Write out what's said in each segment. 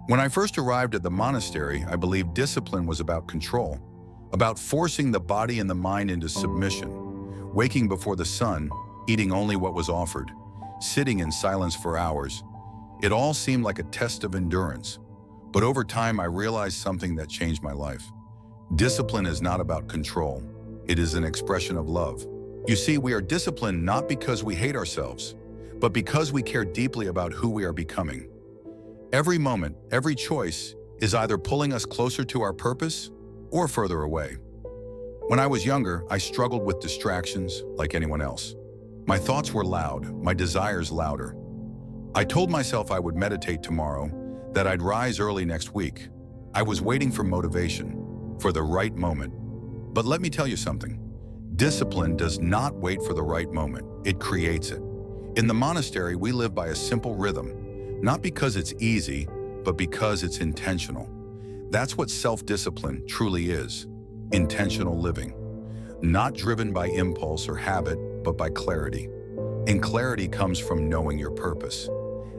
When I first arrived at the monastery, I believed discipline was about control, about forcing the body and the mind into submission, waking before the sun, eating only what was offered, sitting in silence for hours. It all seemed like a test of endurance. But over time, I realized something that changed my life. Discipline is not about control. It is an expression of love. You see, we are disciplined not because we hate ourselves, but because we care deeply about who we are becoming. Every moment, every choice is either pulling us closer to our purpose or further away. When I was younger, I struggled with distractions like anyone else. My thoughts were loud, my desires louder. I told myself I would meditate tomorrow, that I'd rise early next week. I was waiting for motivation, for the right moment. But let me tell you something. Discipline does not wait for the right moment. It creates it. In the monastery, we live by a simple rhythm. Not because it's easy, but because it's intentional. That's what self-discipline truly is. Intentional living. Not driven by impulse or habit, but by clarity. And clarity comes from knowing your purpose.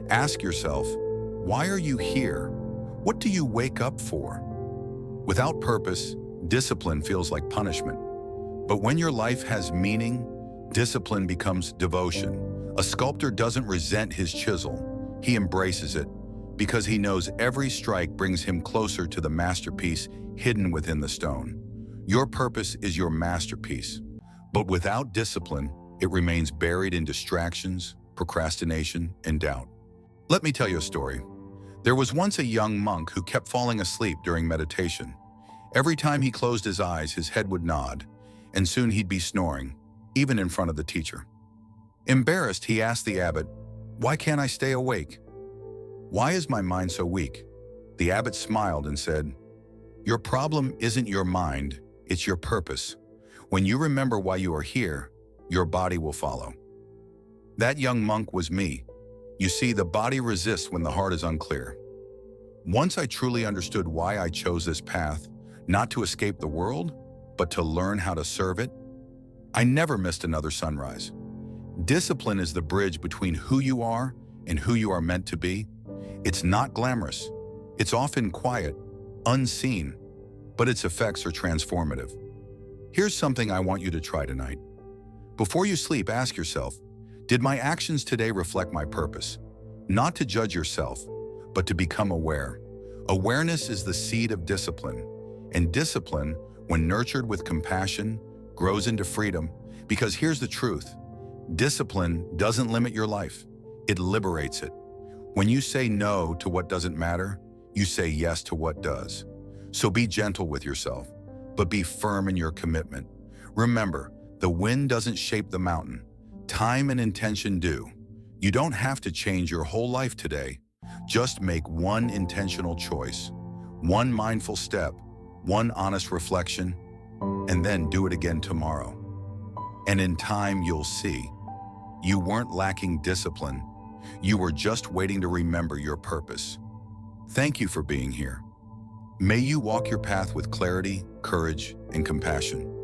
Ask yourself, why are you here? What do you wake up for? Without purpose, discipline feels like punishment. But when your life has meaning, discipline becomes devotion. A sculptor doesn't resent his chisel. He embraces it because he knows every strike brings him closer to the masterpiece hidden within the stone. Your purpose is your masterpiece, but without discipline, it remains buried in distractions, procrastination, and doubt. Let me tell you a story. There was once a young monk who kept falling asleep during meditation. Every time he closed his eyes, his head would nod, and soon he'd be snoring, even in front of the teacher. Embarrassed, he asked the abbot, "Why can't I stay awake? Why is my mind so weak?" The abbot smiled and said, "Your problem isn't your mind, it's your purpose. When you remember why you are here, your body will follow." That young monk was me. You see, the body resists when the heart is unclear. Once I truly understood why I chose this path, not to escape the world, but to learn how to serve it, I never missed another sunrise. Discipline is the bridge between who you are and who you are meant to be. It's not glamorous. It's often quiet, unseen, but its effects are transformative. Here's something I want you to try tonight. Before you sleep, ask yourself, did my actions today reflect my purpose? Not to judge yourself, but to become aware. Awareness is the seed of discipline, and discipline, when nurtured with compassion, grows into freedom, because here's the truth. Discipline doesn't limit your life. It liberates it. When you say no to what doesn't matter, you say yes to what does. So be gentle with yourself, but be firm in your commitment. Remember, the wind doesn't shape the mountain. Time and intention do. You don't have to change your whole life today. Just make one intentional choice, one mindful step, one honest reflection, and then do it again tomorrow. And in time, you'll see. You weren't lacking discipline. You were just waiting to remember your purpose. Thank you for being here. May you walk your path with clarity, courage, and compassion.